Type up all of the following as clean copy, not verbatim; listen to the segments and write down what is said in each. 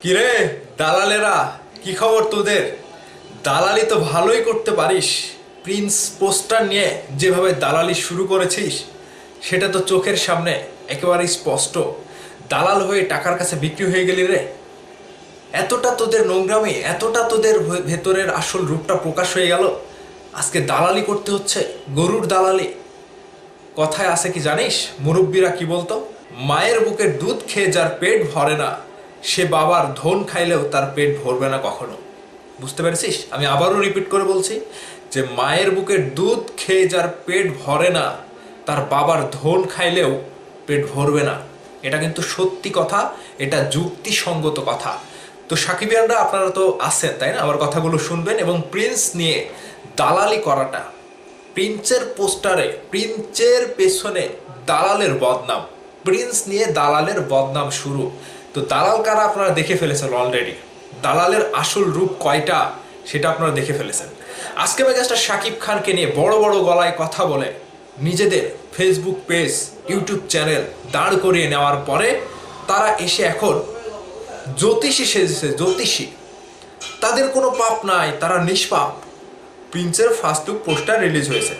কিরে দালালেরা, কি খবর তোদের? দালালি তো ভালোই করতে পারিস। প্রিন্স পোস্টার নিয়ে যেভাবে দালালি শুরু করেছিস সেটা তো চোখের সামনে একেবারেই স্পষ্ট। দালাল হয়ে টাকার কাছে বিক্রি হয়ে গেলি রে। এতটা তোদের নোংরামি, এতটা তোদের ভেতরের আসল রূপটা প্রকাশ হয়ে গেল। আজকে দালালি করতে হচ্ছে, গরুর দালালি। কথায় আছে কি জানিস, মুরব্বীরা কি বলতো? মায়ের বুকের দুধ খেয়ে যার পেট ভরে না, সে বাবার ধন খাইলেও তার পেট ভরবে না কখনো। বুঝতে পেরেছিস? আমি আবারও রিপিট করে বলছি যে মায়ের বুকের দুধ খেয়ে যার পেট ভরে না, তার বাবার ধন খাইলেও পেট ভরবে না। এটা কিন্তু সত্যি কথা, এটা যুক্তিসঙ্গত কথা। তো সাকিবিয়ানরা আপনারা তো আছেন, তাই না? আমার কথাগুলো শুনবেন। এবং প্রিন্স নিয়ে দালালি করাটা, প্রিন্সের পোস্টারে, প্রিন্সের পেছনে দালালের বদনাম, প্রিন্স নিয়ে দালালের বদনাম শুরু। তো দালাল কারা আপনারা দেখে ফেলেছেন অলরেডি। দালালের আসল রূপ কয়টা সেটা আপনারা দেখে ফেলেছেন। আজকে মেগাস্টার শাকিব খানকে নিয়ে বড় বড় গলায় কথা বলে নিজেদের ফেসবুক পেজ, ইউটিউব চ্যানেল দাঁড় করিয়ে নেওয়ার পরে তারা এসে এখন জ্যোতিষী সেজেছে। জ্যোতিষী, তাদের কোনো পাপ নাই, তারা নিষ্পাপ। প্রিন্সের ফার্স্ট লুক পোস্টার রিলিজ হয়েছে,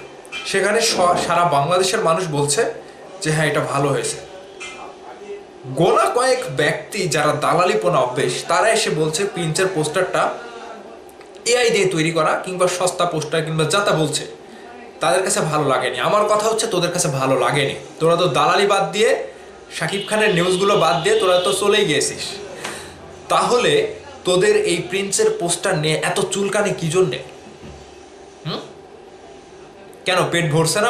সেখানে সারা বাংলাদেশের মানুষ বলছে যে হ্যাঁ, এটা ভালো হয়েছে। গোনা কয়েক ব্যক্তি যারা দালালিপনা অভ্যেস, তারা এসে বলছে প্রিন্সের পোস্টারটা এআই দিয়ে তৈরি করা কিংবা সস্তা পোস্টার কিংবা যাতা বলছে, তাদের কাছে ভালো লাগেনি। আমার কথা হচ্ছে তোদের কাছে ভালো লাগেনি। তোরা তো দালালি বাদ দিয়ে, শাকিব খানের নিউজগুলো বাদ দিয়ে তোরা তো চলেই গিয়েছিস। তাহলে তোদের এই প্রিন্সের পোস্টার নিয়ে এত চুলকানি কি জন্যে? কেন পেট ভরছে না?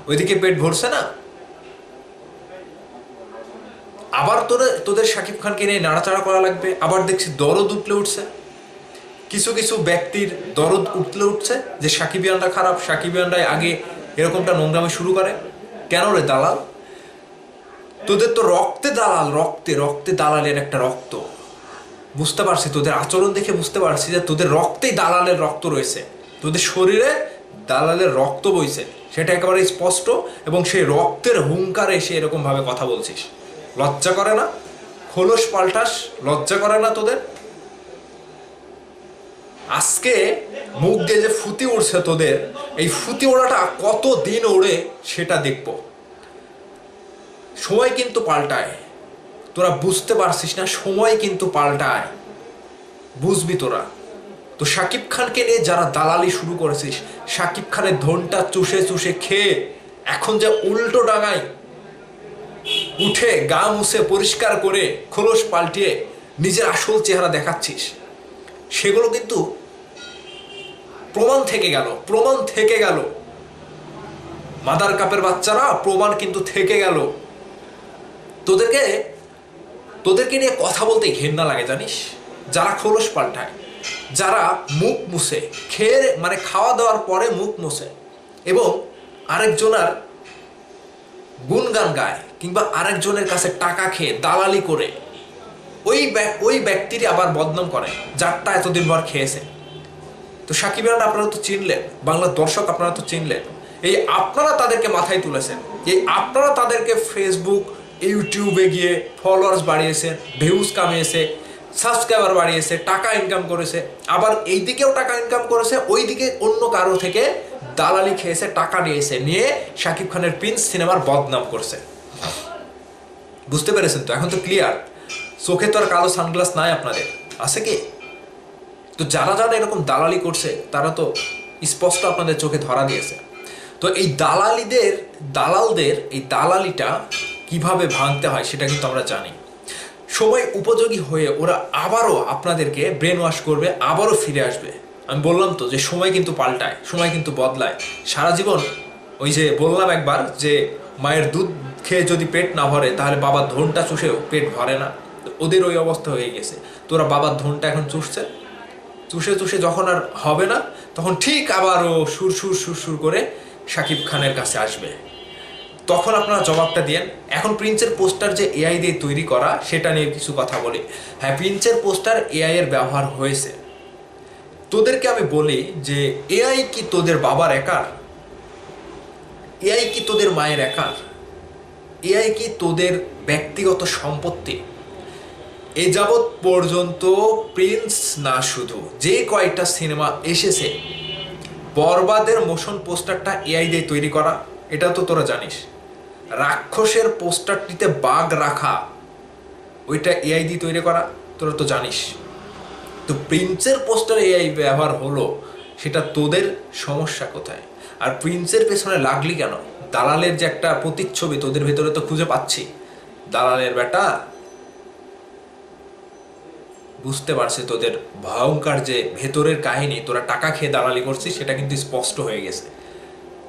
ওইদিকে পেট ভরছে না? আবার তোদের শাকিব খানকে নিয়ে নাড়াচাড়া করা লাগবে। আবার দেখছি দরদ উঠলে উঠছে, কিছু কিছু ব্যক্তির দরদ উঠছে যে সাকিবিয়ানরা খারাপ, সাকিবিয়ানরাই আগে এরকমটা নোংরামি শুরু করে। কেন রে দালাল? তোদের তো রক্তে দালাল, রক্তে রক্তে দালালের একটা রক্ত। বুঝতে পারছি, তোদের আচরণ দেখে বুঝতে পারছি যে তোদের রক্তেই দালালের রক্ত রয়েছে, তোদের শরীরে দালালের রক্ত বইছে, সেটা একেবারে স্পষ্ট। এবং সেই রক্তের হুঙ্কারে এসে এরকম ভাবে কথা বলছিস, লজ্জা করে না? খোলস পাল্টাস, লজ্জা করে না তোদের? আজকে মুখ দিয়ে যে ফুটি উড়ছে তোদের, এই ফুটি ওড়াটা কত দিন ওড়ে সেটা দেখব। সময় কিন্তু পাল্টায়, তোরা বুঝতে পারছিস না? সময় কিন্তু পাল্টায়, বুঝবি তোরা। তো শাকিব খানকে নিয়ে যারা দালালি শুরু করেছিস, শাকিব খানের ধনটা চুষে চুষে খেয়ে এখন যে উল্টো ডাঙায় উঠে গা মুছে পরিষ্কার করে খোলস পাল্টিয়ে নিজের আসল চেহারা দেখাচ্ছিস, সেগুলো কিন্তু প্রমাণ থেকে গেল। মাদার কাপের বাচ্চারা, প্রমাণ কিন্তু থেকে গেল। তোদেরকে নিয়ে কথা বলতে ঘেন্না লাগে জানিস? যারা খোলস পাল্টায়, যারা মুখ মুছে খেয়ে, মানে খাওয়া দাওয়ার পরে মুখ মুছে এবং আরেকজনের গুণগান গায় কিংবা আরেকজনের কাছে টাকা খেয়ে দালালি করে ওই ব্যক্তিরই আবার বদনাম করে যারটা এতদিন পর খেয়েছে। তো সাকিবিয়ান আপনারা তো চিনলেন, বাংলার দর্শক আপনারা তো চিনলেন। এই আপনারা তাদেরকে মাথায় তুলেছেন, এই আপনারা তাদেরকে ফেসবুক, ইউটিউবে গিয়ে ফলোয়ার্স বাড়িয়েছেন, ভিউজ কামিয়েছে, সাবস্ক্রাইবার বাড়িয়েছে, টাকা ইনকাম করেছে। আবার এই দিকেও টাকা ইনকাম করেছে, ওইদিকে অন্য কারো থেকে দালালি খেয়েছে, টাকা নিয়ে শাকিব খানের প্রিন্স সিনেমার বদনাম করছে। বুঝতে পেরেছেন তো? এখন তো ক্লিয়ার। চোখে তো আর কালো সানগ্লাস নাই আপনাদের, আছে কি? তো যারা যারা এরকম দালালি করছে তারা তো স্পষ্ট আপনাদের চোখে ধরা দিয়েছে। তো এই দালালদের এই দালালিটা কিভাবে ভাঙতে হয় সেটা কিন্তু আমরা জানি। সময় উপযোগী হয়ে ওরা আবারও আপনাদেরকে ব্রেন ওয়াশ করবে, আবারও ফিরে আসবে। আমি বললাম তো যে সময় কিন্তু পাল্টায়, সময় কিন্তু বদলায়। সারা জীবন ওই যে বললাম একবার যে মায়ের দুধ খেয়ে যদি পেট না ভরে তাহলে বাবার ধনটা চুষেও পেট ভরে না। ওদের ওই অবস্থা হয়ে গেছে। তোরা বাবার ধনটা এখন চুষছে, চুষে যখন আর হবে না, তখন ঠিক আবারও সুর করে শাকিব খানের কাছে আসবে। তখন আপনারা জবাবটা দিয়েন। এখন প্রিন্সের পোস্টার যে এআই দিয়ে তৈরি করা, সেটা নিয়ে কিছু কথা বলি। হ্যাঁ, প্রিন্সের পোস্টার এআই এর ব্যবহার হয়েছে। তোদেরকে আমি বলি যে এআই কি তোদের বাবার একার? এআই কি তোদের মায়ের একার? এআই কি তোদের ব্যক্তিগত সম্পত্তি? এ যাবৎ পর্যন্ত প্রিন্স না শুধু যে কয়েকটা সিনেমা এসেছে, বরবাদের মোশন পোস্টারটা এআই দিয়ে তৈরি করা, এটা তো তোরা জানিস। রাক্ষসের পোস্টারটিতে বাঘ রাখা, ওইটা এআই দিয়ে তৈরি করা, তোরা তো জানিস। তো প্রিন্সের পোস্টার এআই ব্যবহার হলো, সেটা তোদের সমস্যা কোথায়? আর প্রিন্সের পেছনে লাগলি কেন? দালালের যে একটা প্রতিচ্ছবি তোদের ভেতরে তো খুঁজে পাচ্ছি। দালালের বেটা বুঝতে পারছে তোদের ভয়ঙ্কর যে ভেতরের কাহিনী, তোরা টাকা খেয়ে দালালি করছিস, সেটা কিন্তু স্পষ্ট হয়ে গেছে।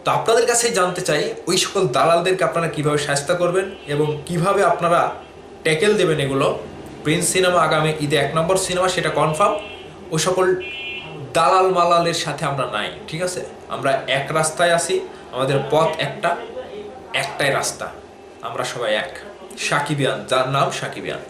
তো আপনাদের কাছে জানতে চাই, ওই সকল দালালদেরকে আপনারা কিভাবে শাস্তি করবেন এবং কিভাবে আপনারা ট্যাকেল দেবেন এগুলো। প্রিন্স সিনেমা আগামী ঈদে 1 নম্বর সিনেমা, সেটা কনফার্ম। ওই সকল দালাল মালালের সাথে আমরা নাই, ঠিক আছে? আমরা এক রাস্তায় আছি, আমাদের পথ একটাই রাস্তা, আমরা সবাই এক। সাকিবিয়ান, যার নাম সাকিবিয়ান।